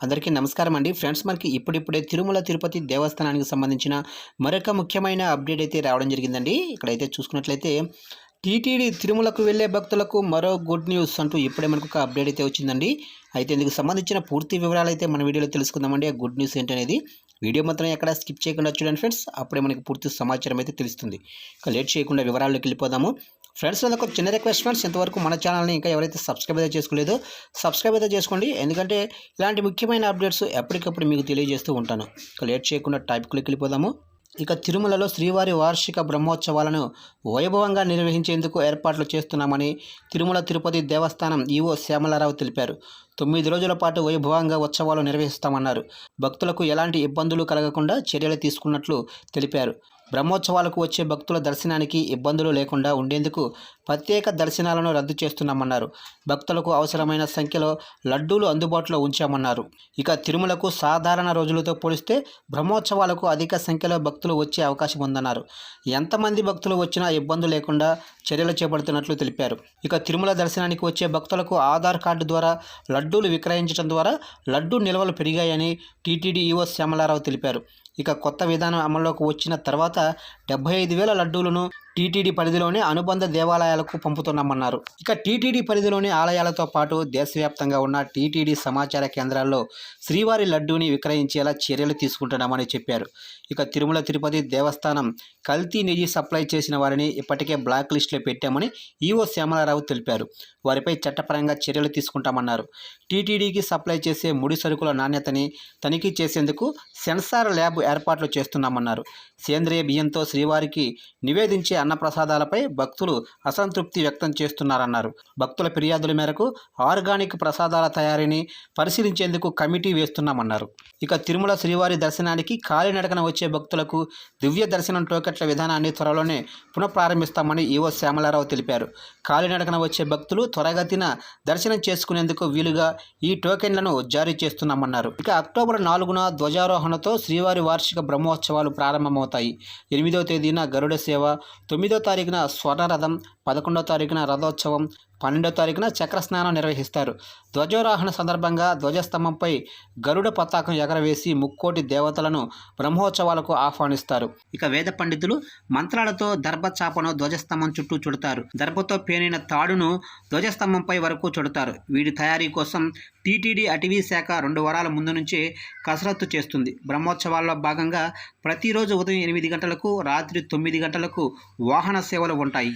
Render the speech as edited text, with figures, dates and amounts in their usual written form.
అందరికీ నమస్కారం అండి ఫ్రెండ్స్. మనకి ఇప్పుడిప్పుడే తిరుమల తిరుపతి దేవస్థానానికి సంబంధించిన మరొక ముఖ్యమైన అప్డేట్ అయితే రావడం జరిగిందండి. ఇక్కడైతే చూసుకున్నట్లయితే టీటీడీ తిరుమలకు వెళ్ళే భక్తులకు మరో గుడ్ న్యూస్ అంటూ ఇప్పుడే మనకు ఒక అప్డేట్ అయితే వచ్చిందండి. అయితే ఇందుకు సంబంధించిన పూర్తి వివరాలు అయితే మన వీడియోలో తెలుసుకుందామండి. ఆ గుడ్ న్యూస్ ఏంటనేది వీడియో మాత్రం ఎక్కడ స్కిప్ చేయకుండా చూడండి ఫ్రెండ్స్. అప్పుడే మనకి పూర్తి సమాచారం అయితే తెలుస్తుంది. ఇక లేట్ చేయకుండా వివరాల్లోకి వెళ్ళిపోదాము. ఫ్రెండ్స్, నాకు ఒక చిన్న రిక్వెస్ట్ ఫ్రెండ్స్, ఇంతవరకు మన ఛానల్ని ఇంకా ఎవరైతే సబ్స్క్రైబ్ అయితే చేసుకోలేదో సబ్స్క్రైబ్ అయితే చేసుకోండి. ఎందుకంటే ఇలాంటి ముఖ్యమైన అప్డేట్స్ ఎప్పటికప్పుడు మీకు తెలియజేస్తూ ఉంటాను. ఇక లేట్ చేయకుండా టాపిక్లోకి వెళ్ళిపోదాము. ఇక తిరుమలలో శ్రీవారి వార్షిక బ్రహ్మోత్సవాలను వైభవంగా నిర్వహించేందుకు ఏర్పాట్లు చేస్తున్నామని తిరుమల తిరుపతి దేవస్థానం ఈవో శ్యామలారావు తెలిపారు. 9 రోజుల పాటు వైభవంగా ఉత్సవాలు నిర్వహిస్తామన్నారు. భక్తులకు ఎలాంటి ఇబ్బందులు కలగకుండా చర్యలు తీసుకున్నట్లు తెలిపారు. బ్రహ్మోత్సవాలకు వచ్చే భక్తుల దర్శనానికి ఇబ్బందులు లేకుండా ఉండేందుకు ప్రత్యేక దర్శనాలను రద్దు చేస్తున్నామన్నారు. భక్తులకు అవసరమైన సంఖ్యలో లడ్డూలు అందుబాటులో ఉంచామన్నారు. ఇక తిరుమలకు సాధారణ రోజులతో పోలిస్తే బ్రహ్మోత్సవాలకు అధిక సంఖ్యలో భక్తులు వచ్చే అవకాశం ఉందన్నారు. ఎంతమంది భక్తులు వచ్చినా ఇబ్బంది లేకుండా చర్యలు చేపడుతున్నట్లు తెలిపారు. ఇక తిరుమల దర్శనానికి వచ్చే భక్తులకు ఆధార్ కార్డు ద్వారా లడ్డూలు విక్రయించడం ద్వారా లడ్డూ నిల్వలు పెరిగాయని టీటీడీ ఈవో శ్యామలారావు తెలిపారు. ఇక కొత్త విధానం అమల్లోకి వచ్చిన తర్వాత 75,000 లడ్డూలను టీటీడీ పరిధిలోని అనుబంధ దేవాలయాలకు పంపుతున్నామన్నారు. ఇక టీటీడీ పరిధిలోని ఆలయాలతో పాటు దేశవ్యాప్తంగా ఉన్న టీటీడీ సమాచార కేంద్రాల్లో శ్రీవారి లడ్డూని విక్రయించేలా చర్యలు తీసుకుంటున్నామని చెప్పారు. ఇక తిరుమల తిరుపతి దేవస్థానం కల్తీ నెయ్యి సప్లై చేసిన వారిని ఇప్పటికే బ్లాక్ లిస్టులో పెట్టామని ఈవో శ్యామలారావు తెలిపారు. వారిపై చట్టపరంగా చర్యలు తీసుకుంటామన్నారు. టీటీడీకి సప్లై చేసే ముడి సరుకుల నాణ్యతని తనిఖీ చేసేందుకు సెన్సార్ ల్యాబ్ ఏర్పాట్లు చేస్తున్నామన్నారు. సేంద్రియ బియ్యంతో శ్రీవారికి నివేదించే అన్నప్రసాదాలపై భక్తులు అసంతృప్తి వ్యక్తం చేస్తున్నారన్నారు. భక్తుల ఫిర్యాదుల మేరకు ఆర్గానిక్ ప్రసాదాల తయారీని పరిశీలించేందుకు కమిటీ వేస్తున్నామన్నారు. ఇక తిరుమల శ్రీవారి దర్శనానికి కాలినడకన వచ్చే భక్తులకు దివ్య దర్శనం టోకెట్ల విధానాన్ని త్వరలోనే పునఃప్రారంభిస్తామని ఈవో శ్యామలారావు తెలిపారు. కాలినడకన వచ్చే భక్తులు త్వరగతిన దర్శనం చేసుకునేందుకు వీలుగా ఈ టోకెన్లను జారీ చేస్తున్నామన్నారు. ఇక అక్టోబర్ 4న ధ్వజారోహణతో శ్రీవారి వార్షిక బ్రహ్మోత్సవాలు ప్రారంభమవుతాయి. 8వ తేదీన గరుడ సేవ, 9వ తారీఖున స్వర్ణరథం, 11వ తారీఖున రథోత్సవం, 12వ తారీఖున చక్రస్నానం నిర్వహిస్తారు. ధ్వజారోహణ సందర్భంగా ధ్వజస్తంభంపై గరుడ పతాకం ఎగరవేసి ముక్కోటి దేవతలను బ్రహ్మోత్సవాలకు ఆహ్వానిస్తారు. ఇక వేద పండితులు మంత్రాలతో దర్భచాపను ధ్వజస్తంభం చుట్టూ చుడతారు. దర్భతో పేనిన తాడును ధ్వజస్తంభంపై వరకు చుడతారు. వీటి తయారీ కోసం టీటీడీ అటవీ శాఖ 2 వారాల ముందు నుంచే కసరత్తు చేస్తుంది. బ్రహ్మోత్సవాల్లో భాగంగా ప్రతిరోజు ఉదయం 8 గంటలకు, రాత్రి 9 గంటలకు వాహన సేవలు ఉంటాయి.